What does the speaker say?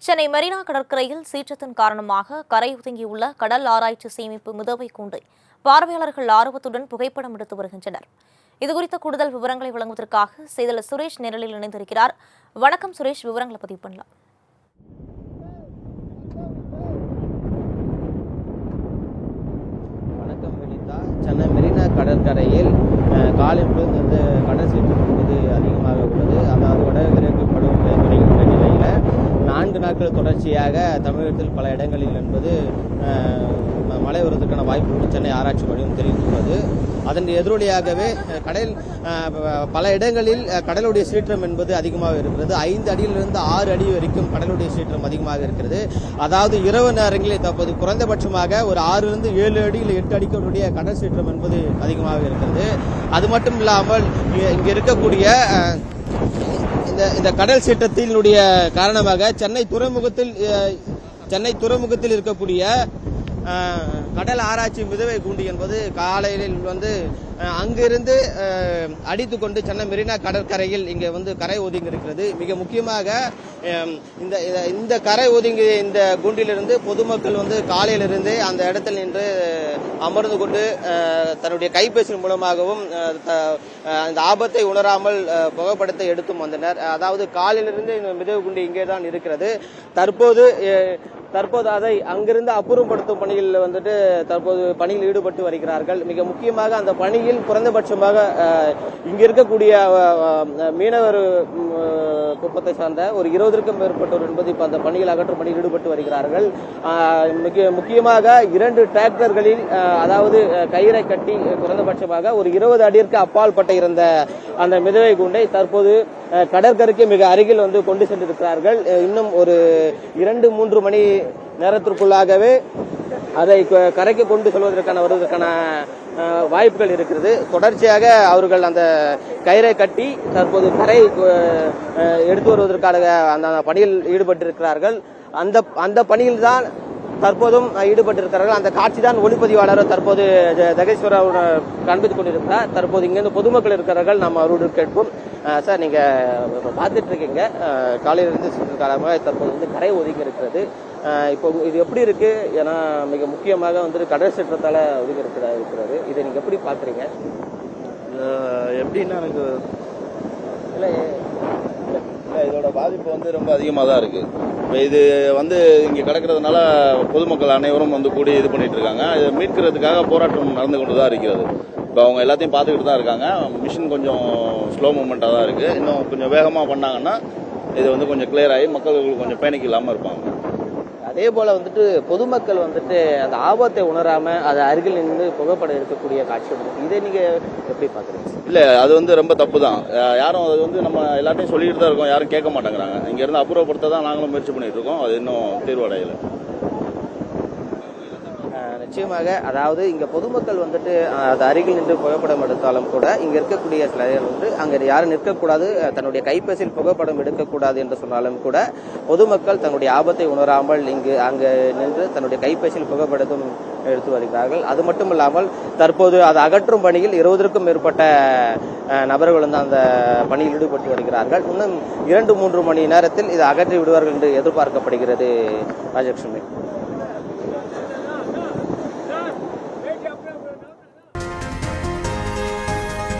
சென்னை மெரினா கடற்கரையில் சீற்றத்தின் காரணமாக கரை ஒதுங்கியுள்ள கடல் ஆராய்ச்சி சேமிப்பு மிதவை கூண்டை பார்வையாளர்கள் ஆர்வத்துடன் புகைப்படம் எடுத்து வருகின்றனர். இதுகுறித்த கூடுதல் விவரங்களை வழங்குவதற்காக செய்தியாளர் சுரேஷ் நேரலில் இணைந்திருக்கிறார். வணக்கம் சுரேஷ், விவரங்களை பதிவு பண்ணலாம். வணக்கம் வினிதா. சென்னை மெரினா கடற்கரையில் காலை பொழுது கடல் சீற்றம் என்பது அதிகமாக உள்ளது. அதாவது வடகிழக்கு பருவமழை தொடங்கியுள்ள நிலையில் 4 நாட்கள் தொடர்ச்சியாக தமிழகத்தில் பல இடங்களில் என்பது மழை வருவதற்கான வாய்ப்பு சென்னை ஆராய்ச்சி மையம் தெரிவித்துள்ளது. அதன் எதிரொலியாகவே பல இடங்களில் கடலுடைய சீற்றம் என்பது அதிகமாக இருக்கிறது. 5 அடியிலிருந்து 6 அடி வரைக்கும் கடலுடைய சீற்றம் அதிகமாக இருக்கிறது. அதாவது இரவு நேரங்களில் தற்போது குறைந்தபட்சமாக ஒரு 6லிருந்து 7 அடி இல்லை 8 அடிகளுடைய கடல் சீற்றம் என்பது அதிகமாக இருக்கிறது. அது மட்டும் இல்லாமல் இங்க இருக்கக்கூடிய இந்த கடல் சீற்றத்தினுடைய காரணமாக சென்னை துறைமுகத்தில் இருக்கக்கூடிய கடல் ஆராய்ச்சி மிதவை கூண்டு என்பது காலையில் அங்கிருந்து அடித்துக்கொண்டு சென்னை மெரினா கடற்கரையில் இங்கே கரை ஒதுங்கி இருக்கிறது. மிக முக்கியமாக இந்த கரை ஒதுங்கிய இந்த கூண்டிலிருந்து பொதுமக்கள் காலையிலிருந்து அந்த இடத்தில் நின்று அமர்ந்து கொண்டு தன்னுடைய கைபேசி மூலமாகவும் அந்த ஆபத்தை உணராமல் புகைப்படத்தை எடுத்தும் வந்தனர். அதாவது காலையிலிருந்து இந்த மிதவை கூண்டு இங்கே தான் இருக்கிறது. தற்போது அதை அங்கிருந்து அப்புறப்படுத்தும் பணியில் தற்போது பணியில் ஈடுபட்டு வருகிறார்கள். மிக முக்கியமாக அந்த பணியில் குறைந்தபட்சமாக இங்க இருக்கக்கூடிய மீனவர் குப்பத்தை சார்ந்த ஒரு 20க்கும் மேற்பட்டோர் என்பது இப்ப அந்த பணியில் அகற்றும் பணியில் ஈடுபட்டு வருகிறார்கள். முக்கியமாக 2 டிராக்டர்களில் அதாவது கயிறை கட்டி குறைந்தபட்சமாக ஒரு 20 அடிற்கு அப்பால் பட்ட இருந்த அந்த மிதவை கூண்டை தற்போது கடற்கரைக்கு மிக அருகில் கொண்டு சென்றிருக்கிறார்கள். இன்னும் ஒரு 2-3 மணி நேரத்திற்குள்ளாகவே அதை கரைக்கு கொண்டு வருவதற்கான வாய்ப்புகள் இருக்கிறது. தொடர்ச்சியாக அவர்கள் அந்த கயிறை கட்டி தற்போது கரை எடுத்து வருவதற்கான அந்த பணியில் ஈடுபட்டிருக்கிறார்கள். அந்த பணியில் தான் தற்போதும் ஈடுபட்டிருக்கிறார்கள். அந்த காட்சி தான் ஒளிப்பதிவாளர் தற்போது ஜெகேஸ்வர காண்பித்துக் கொண்டிருக்கிறார். தற்போது இங்கிருந்து பொதுமக்கள் இருக்கிறார்கள். நாம் அவரோடு கேட்போம். சார், நீங்க பார்த்துட்டு இருக்கீங்க, காலையிலிருந்து காலமாக தற்போது கரை ஒதுங்கி இருக்கிறது. இப்போ இது எப்படி இருக்கு? ஏன்னா மிக முக்கியமாக கடல் சீற்றத்தால ஒதுங்கி இருக்கிறது. இதை நீங்க எப்படி பாக்குறீங்க? எப்படின்னா எனக்கு இதோட பாதிப்பு ரொம்ப அதிகமாக தான் இருக்கு. இப்போ இது இங்கே கிடக்கிறதுனால பொதுமக்கள் அனைவரும் கூடி இது பண்ணிட்டு இருக்காங்க. இதை மீட்கிறதுக்காக போராட்டம் நடந்து கொண்டு தான் இருக்கிறது. இப்போ அவங்க எல்லாத்தையும் பார்த்துக்கிட்டு தான் இருக்காங்க. மிஷின் கொஞ்சம் ஸ்லோ மூவ்மெண்ட்டாக தான் இருக்கு. இன்னும் கொஞ்சம் வேகமாக பண்ணாங்கன்னா இது கொஞ்சம் கிளியர் ஆகி மக்களுக்கு கொஞ்சம் பேனிக் இல்லாமல் இருப்பாங்க. அதே போல பொதுமக்கள் அந்த ஆபத்தை உணராம அது அருகில் நின்று புகைப்படம் எடுக்கக்கூடிய காட்சி இதை நீங்க எப்படி பாக்குறீங்க? இல்ல, அது ரொம்ப தப்பு தான். யாரும் அது நம்ம எல்லாத்தையும் சொல்லிட்டு தான் இருக்கோம், யாரும் கேட்க மாட்டேங்கிறாங்க. இங்க இருந்து அப்புறப்படுத்த தான் நாங்களும் முயற்சி பண்ணிட்டு இருக்கோம். அது இன்னும் தீர்வடையல. நிச்சயமாக, அதாவது இங்க பொதுமக்கள் அது அருகில் நின்று புகைப்படம் எடுத்தாலும் கூட இங்க இருக்கக்கூடிய சிலர் அங்க யாரும் நிற்கக்கூடாது, தன்னுடைய கைபேசியில் புகைப்படம் எடுக்கக்கூடாது என்று சொன்னாலும் கூட பொதுமக்கள் தன்னுடைய ஆபத்தை உணராமல் அங்கு நின்று தன்னுடைய கைபேசியில் புகைப்படத்தும் எடுத்து வருகிறார்கள். அது மட்டும் இல்லாமல் தற்போது அதை அகற்றும் பணியில் 20க்கும் மேற்பட்ட நபர்கள் அந்த பணியில் ஈடுபட்டு வருகிறார்கள். இன்னும் 2-3 மணி நேரத்தில் இதை அகற்றி விடுவார்கள் என்று எதிர்பார்க்கப்படுகிறது. ராஜலட்சுமி.